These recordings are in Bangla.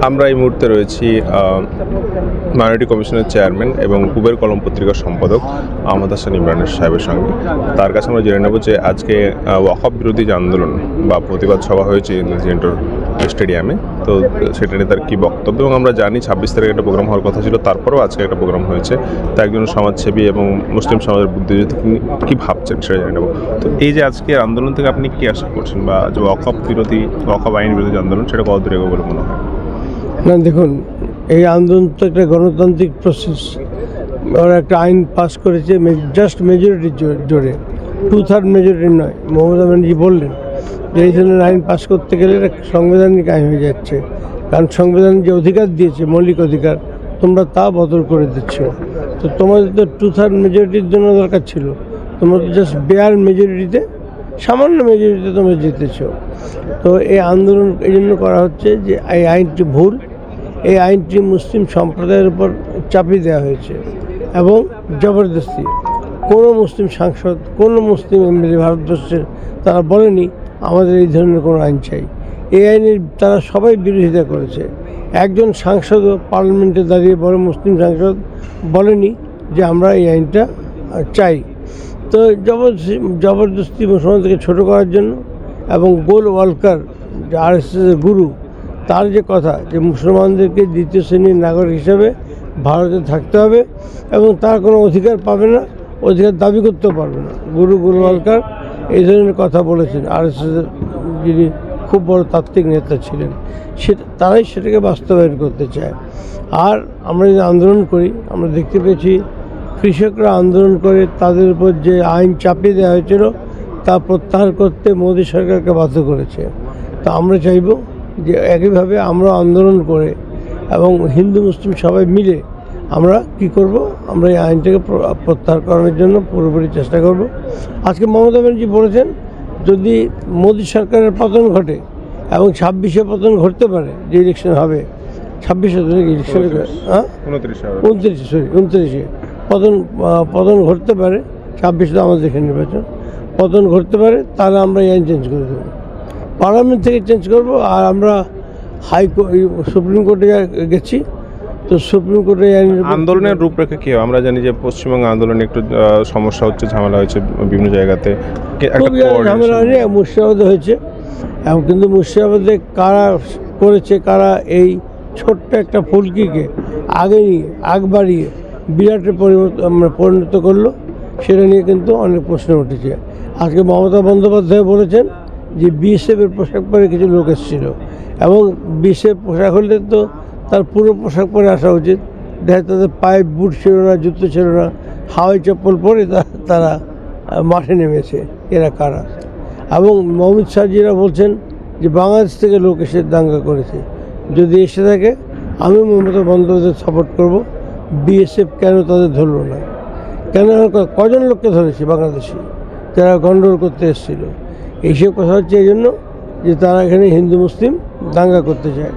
আমরা এই মুহূর্তে রয়েছি মাইনরিটি কমিশনের চেয়ারম্যান এবং কুবের কলম পত্রিকার সম্পাদক আহমদ হাসান ইমরানের সাহেবের সঙ্গে। তার কাছে আমরা জেনে নেব যে আজকে ওয়াকফ বিরোধী যে আন্দোলন বা প্রতিবাদ সভা হয়েছে ইন্টার স্টেডিয়ামে, তো সেটা নিয়ে তার কী বক্তব্য। এবং আমরা জানি 26 তারিখে একটা প্রোগ্রাম হওয়ার কথা ছিল, তারপরেও আজকে একটা প্রোগ্রাম হয়েছে। তা একজন সমাজসেবী এবং মুসলিম সমাজের বুদ্ধিজীবী কী ভাবছেন সেটা জেনে নেব। তো এই যে আজকে আন্দোলন থেকে আপনি কী আশা করছেন, বা যে ওয়াকফ আইন বিরোধী আন্দোলন, সেটা কতদূর এগোবে বলে মনে হয়? না, দেখুন, এই আন্দোলন তো একটা গণতান্ত্রিক প্রসেস। ওরা একটা আইন পাস করেছে জাস্ট মেজরিটির জোরে, 2/3 মেজরিটি নয়। মমতা ব্যানার্জি বললেন যে এই ধরনের আইন পাস করতে গেলে এটা সাংবিধানিক আইন হয়ে যাচ্ছে, কারণ সংবিধান যে অধিকার দিয়েছে, মৌলিক অধিকার, তোমরা তা বদল করে দিচ্ছ। তো তোমাদের তো 2/3 মেজরিটির জন্য দরকার ছিল, তোমরা তো জাস্ট বেয়ার মেজরিটিতে, সামান্য মেজরিটিতে তোমরা জিতেছ। তো এই আন্দোলন এই জন্য করা হচ্ছে যে এই আইনটি ভুল, এই আইনটি মুসলিম সম্প্রদায়ের উপর চাপিয়ে দেওয়া হয়েছে এবং জবরদস্তি। কোনো মুসলিম সাংসদ, কোনো মুসলিম এমএলএ ভারতবর্ষের তারা বলেনি আমাদের এই ধরনের কোনো আইন চাই। এই আইনের তারা সবাই বিরোধিতা করেছে। একজন সাংসদও পার্লামেন্টে দাঁড়িয়ে, বড় মুসলিম সাংসদ, বলেনি যে আমরা এই আইনটা চাই। তো জবরদস্তি মুসলমানদেরকে ছোটো করার জন্য, এবং গোল ওয়ালকার যে আরএসএসের গুরু, তার যে কথা যে মুসলমানদেরকে দ্বিতীয় শ্রেণীর নাগরিক হিসেবে ভারতে থাকতে হবে এবং তার কোনো অধিকার পাবে না, অধিকার দাবি করতেও পারবে না। গুরু ওয়ালকার এই ধরনের কথা বলেছেন। আরএসএসের যিনি খুব বড় তাত্ত্বিক নেতা ছিলেন, তারাই সেটাকে বাস্তবায়ন করতে চায়। আর আমরা যদি আন্দোলন করি, আমরা দেখতে পেয়েছি কৃষকরা আন্দোলন করে তাদের উপর যে আইন চাপিয়ে দেওয়া হয়েছিল তা প্রত্যাহার করতে মোদী সরকারকে বাধ্য করেছে। তা আমরা চাইব যে একইভাবে আমরা আন্দোলন করে এবং হিন্দু মুসলিম সবাই মিলে আমরা কি করব, আমরা এই আইনটাকে প্রত্যাহার করানোর জন্য পুরোপুরি চেষ্টা করব। আজকে মমতা ব্যানার্জি বলেছেন যদি মোদী সরকারের পতন ঘটে, এবং 26-এ পতন ঘটতে পারে, যে ইলেকশন হবে 26-এ ইলেকশন, 29-এ পতন ঘটতে পারে, 26 তো আমাদের এখানে নির্বাচন, পতন ঘটতে পারে, তাহলে আমরা এই আইন চেঞ্জ করে দেবো, পার্লামেন্ট থেকে চেঞ্জ করব। আর আমরা সুপ্রিম কোর্টে গেছি, তো সুপ্রিম কোর্টে আন্দোলনের রূপরেখা কী হবে? আমরা জানি যে পশ্চিমবঙ্গ আন্দোলনে একটু সমস্যা হচ্ছে, ঝামেলা হয়েছে বিভিন্ন জায়গাতে, ঝামেলা হয়নি, মুর্শিদাবাদে হয়েছে। এবং কিন্তু মুর্শিদাবাদে কারা করেছে, কারা এই ছোট্ট একটা ফুলকিকে আগ বাড়িয়ে বিরাটের পরিণত করলো, সেটা নিয়ে কিন্তু অনেক প্রশ্ন উঠেছে। আজকে মমতা বন্দ্যোপাধ্যায় বলেছেন যে বিএসএফের পোশাক পরে কিছু লোক এসেছিল, এবং বিএসএফ পোশাক হলে তো তার পুরো পোশাক পরে আসা উচিত। দেখা তাদের পায়ে বুট ছিল না, জুতো ছিল না, হাওয়াই চপ্পল পরে তারা মাঠে নেমেছে। এরা কারা? এবং অমিত শাহজিরা বলছেন যে বাংলাদেশ থেকে লোক এসে দাঙ্গা করেছে। যদি এসে থাকে, আমি মমতা বন্দ্যোপাধ্যায় সাপোর্ট করব। বিএসএফ কেন তাদের ধরলো না? কেন কজন লোককে ধরেছে বাংলাদেশি যারা গন্ডগোল করতে এসেছিল? এইসব কথা হচ্ছে এই জন্য যে তারা এখানে হিন্দু মুসলিম দাঙ্গা করতে চায়।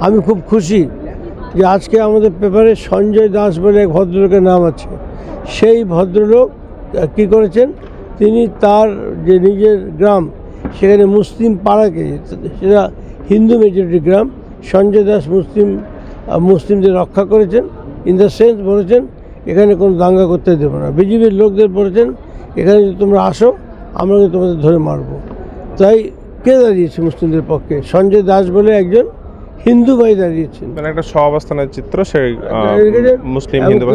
আমি খুব খুশি যে আজকে আমাদের পেপারে সঞ্জয় দাস বলে এক ভদ্রলোকের নাম আছে। সেই ভদ্রলোক কী করেছেন, তিনি তার যে নিজের গ্রাম, সেখানে মুসলিম পাড়াকে, সেটা হিন্দু মেজরিটি গ্রাম, সঞ্জয় দাস মুসলিমদের রক্ষা করেছেন। ইন দ্য সেন্স বলেছেন এখানে কোনো দাঙ্গা করতে দেবো না। বিজেপির লোকদের বলেছেন এখানে যদি তোমরা আসো, আমরা তোমাদের ধরে মারবো। তাই কে দাঁড়িয়েছে মুসলিমদের পক্ষে? সঞ্জয় দাস বলে একজন হিন্দু ভাই দাঁড়িয়েছেন। মানে একটা সহাবস্থানের চিত্র, সেই মুসলিম হিন্দু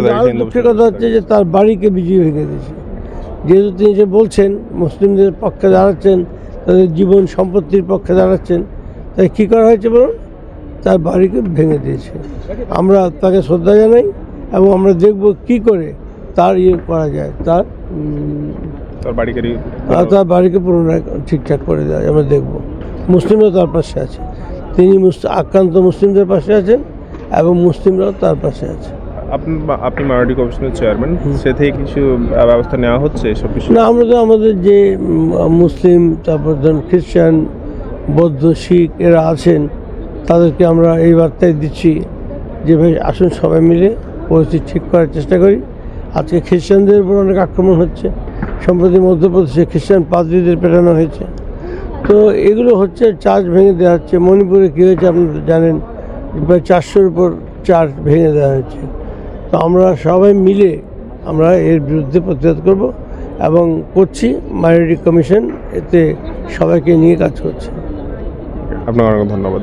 কথা হচ্ছে যে তার বাড়িকে বিজেপি ভেঙে দিয়েছে। যেহেতু তিনি যে বলছেন মুসলিমদের পক্ষে দাঁড়াচ্ছেন, তাদের জীবন সম্পত্তির পক্ষে দাঁড়াচ্ছেন, তাই কী করা হয়েছে বলুন? তার বাড়িকে ভেঙে দিয়েছে। আমরা তাকে শ্রদ্ধা জানাই এবং আমরা দেখব কি করে তার করা যায়, তার বাড়িকে পুনরায় ঠিকঠাক করে দেওয়া যায়। আমরা দেখব। মুসলিমরা তার পাশে আছে, তিনি আক্রান্ত মুসলিমদের পাশে আছেন এবং মুসলিমরাও তার পাশে আছে। আপনি মাইনরিটি কমিশনের চেয়ারম্যান, সে থেকে কিছু ব্যবস্থা নেওয়া হচ্ছে এসব বিষয়ে? না, আমরা তো আমাদের যে মুসলিম, তারপর ধরুন খ্রিস্টান, বৌদ্ধ, শিখ এরা আছেন, তাদেরকে আমরা এই বার্তায় দিচ্ছি যে ভাই আসুন সবাই মিলে পরিস্থিতি ঠিক করার চেষ্টা করি। আজকে খ্রিস্টানদের উপর অনেক আক্রমণ হচ্ছে, সম্প্রতি মধ্যপ্রদেশে খ্রিস্টান পাদ্রীদের পেটানো হয়েছে। তো এগুলো হচ্ছে, চার্চ ভেঙে দেওয়া হচ্ছে। মণিপুরে কী হয়েছে আপনারা জানেন, প্রায় 400-র উপর চার্জ ভেঙে দেওয়া হয়েছে। তো আমরা সবাই মিলে আমরা এর বিরুদ্ধে প্রতিবাদ করব এবং করছি। মাইনরিটি কমিশন এতে সবাইকে নিয়ে কাজ করছে। আপনাকে অনেক ধন্যবাদ।